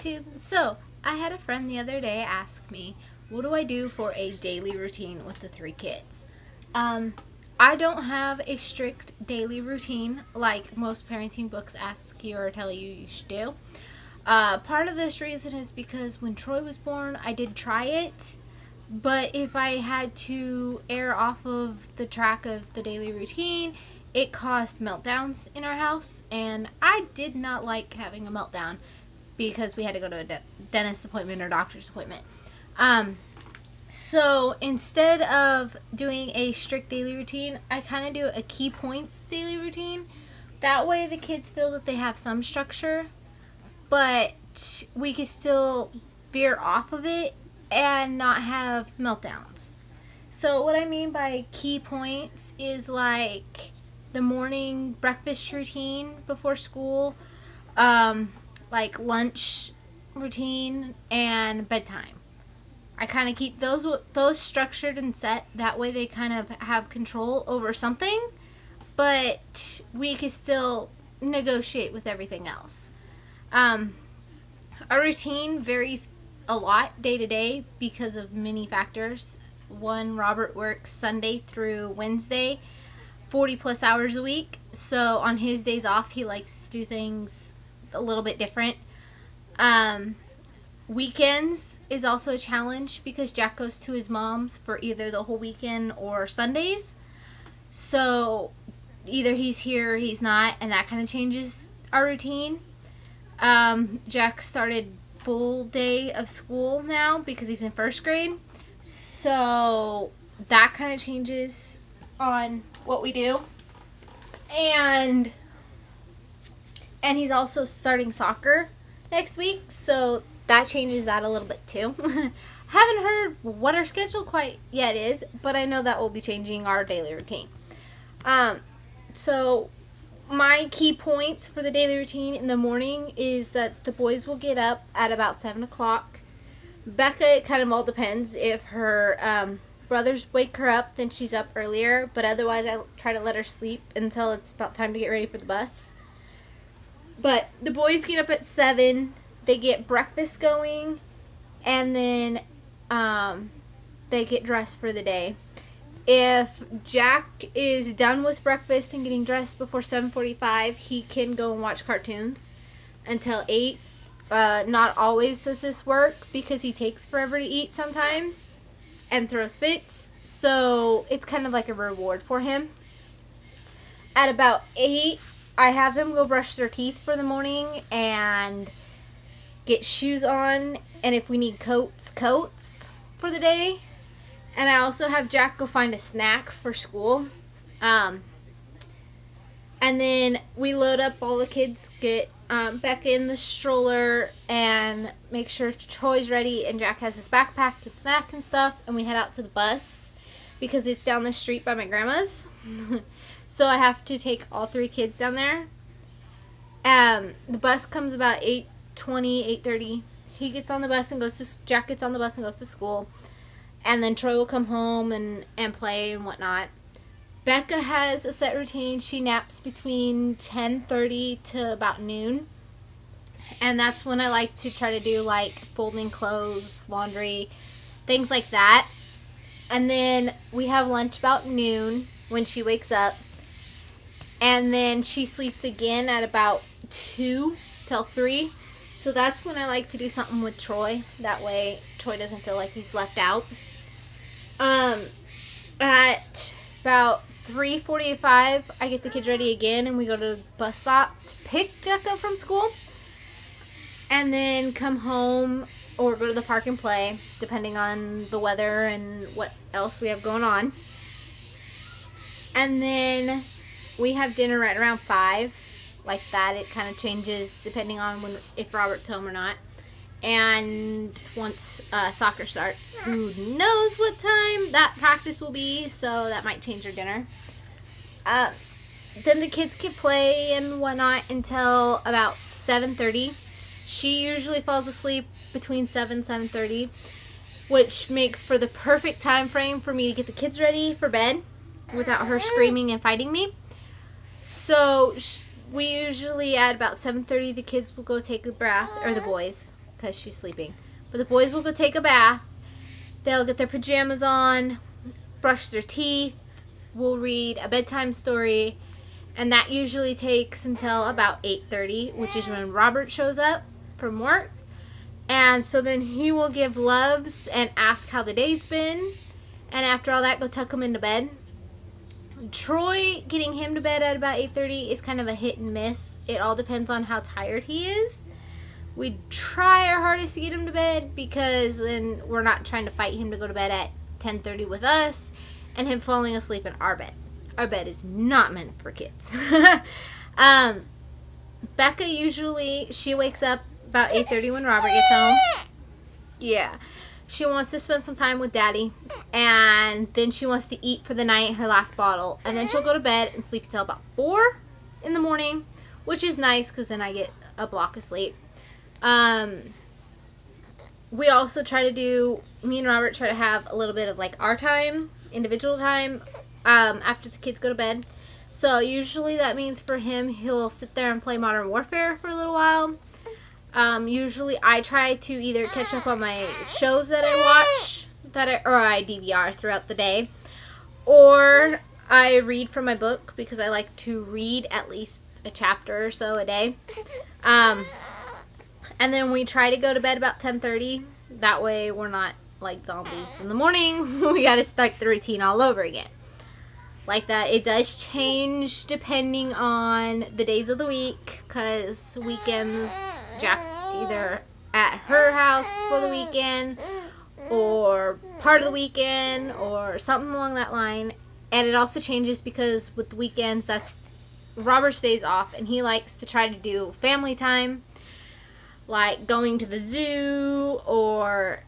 YouTube. So, I had a friend the other day ask me, what do I do for a daily routine with the 3 kids? I don't have a strict daily routine like most parenting books ask you or tell you you should do. Part of this reason is because when Troy was born, I did try it, but if I had to err off of the track of the daily routine, it caused meltdowns in our house, and I did not like having a meltdown because we had to go to a dentist appointment or doctor's appointment. So instead of doing a strict daily routine, I kind of do a key points daily routine. That way the kids feel that they have some structure, but we can still veer off of it and not have meltdowns. So what I mean by key points is like the morning breakfast routine before school, like lunch routine, and bedtime. I kind of keep those structured and set. That way they kind of have control over something, but we can still negotiate with everything else. Our routine varies a lot day to day because of many factors. One, Robert works Sunday through Wednesday, 40 plus hours a week. So on his days off, he likes to do things a little bit different. Weekends is also a challenge because Jack goes to his mom's for either the whole weekend or Sundays. So either he's here or he's not, and that kind of changes our routine. Jack started full day of school now because he's in first grade. So that kind of changes on what we do. And he's also starting soccer next week, so that changes that a little bit too. Haven't heard what our schedule quite yet is, but I know that will be changing our daily routine. So my key points for the daily routine in the morning is that the boys will get up at about 7 o'clock. Becca, it kind of all depends. If her brothers wake her up, then she's up earlier, but otherwise I try to let her sleep until it's about time to get ready for the bus. But the boys get up at 7, they get breakfast going, and then they get dressed for the day. If Jack is done with breakfast and getting dressed before 7:45, he can go and watch cartoons until 8. Not always does this work because he takes forever to eat sometimes and throws fits, so it's kind of like a reward for him. At about 8, I have them go brush their teeth for the morning and get shoes on, and if we need coats for the day. And I also have Jack go find a snack for school. And then we load up all the kids, get Becca in the stroller, and make sure Troy's ready and Jack has his backpack with snack and stuff, and we head out to the bus because it's down the street by my grandma's. So I have to take all 3 kids down there. The bus comes about 8:20, 8:30. Jack gets on the bus and goes to school. And then Troy will come home and play and whatnot. Becca has a set routine. She naps between 10:30 to about noon. And that's when I like to try to do like folding clothes, laundry, things like that. And then we have lunch about noon when she wakes up. And then she sleeps again at about 2 till 3. So that's when I like to do something with Troy. That way Troy doesn't feel like he's left out. At about 3:45, I get the kids ready again, and we go to the bus stop to pick Jack up from school. And then come home or go to the park and play, depending on the weather and what else we have going on. And then we have dinner right around 5. Like that, it kind of changes depending on if Robert's home or not. And once soccer starts, who knows what time that practice will be, so that might change our dinner. Then the kids can play and whatnot until about 7:30. She usually falls asleep between 7:30, which makes for the perfect time frame for me to get the kids ready for bed without her screaming and fighting me. So we usually at about 7:30 the kids will go take a bath, or the boys, because she's sleeping. But the boys will go take a bath. They'll get their pajamas on, brush their teeth. We'll read a bedtime story. And that usually takes until about 8:30, which is when Robert shows up from work. And so then he will give loves and ask how the day's been. And after all that, go tuck him into bed. Troy, getting him to bed at about 8:30 is kind of a hit and miss. It all depends on how tired he is. We try our hardest to get him to bed because then we're not trying to fight him to go to bed at 10:30 with us and him falling asleep in our bed. Our bed is not meant for kids. Becca usually, she wakes up about 8:30 when Robert gets home. Yeah. She wants to spend some time with Daddy. And then she wants to eat for the night, her last bottle. And then she'll go to bed and sleep until about 4 in the morning, which is nice because then I get a block of sleep. We also try to do, me and Robert try to have a little bit of like our time, individual time, after the kids go to bed. So usually that means for him, he'll sit there and play Modern Warfare for a little while. Usually I try to either catch up on my shows that I watch, or I DVR throughout the day, or I read from my book because I like to read at least a chapter or so a day. And then we try to go to bed about 10:30. That way we're not like zombies in the morning. We got to start the routine all over again. Like that. It does change depending on the days of the week, because weekends Jack's either at her house for the weekend or part of the weekend or something along that line. And it also changes because with the weekends, that's Robert stays off and he likes to try to do family time, like going to the zoo or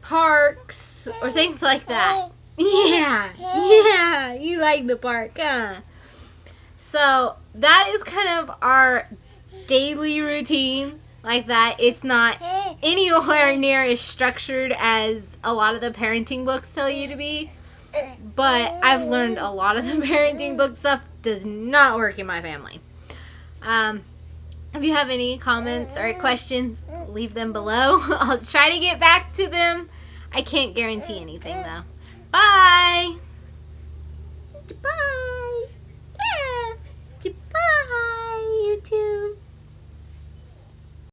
parks or things like that. Yeah, you like the park, huh? So that is kind of our daily routine like that. It's not anywhere near as structured as a lot of the parenting books tell you to be, but I've learned a lot of the parenting book stuff does not work in my family. If you have any comments or questions, leave them below. I'll try to get back to them. I can't guarantee anything though. Bye! Bye!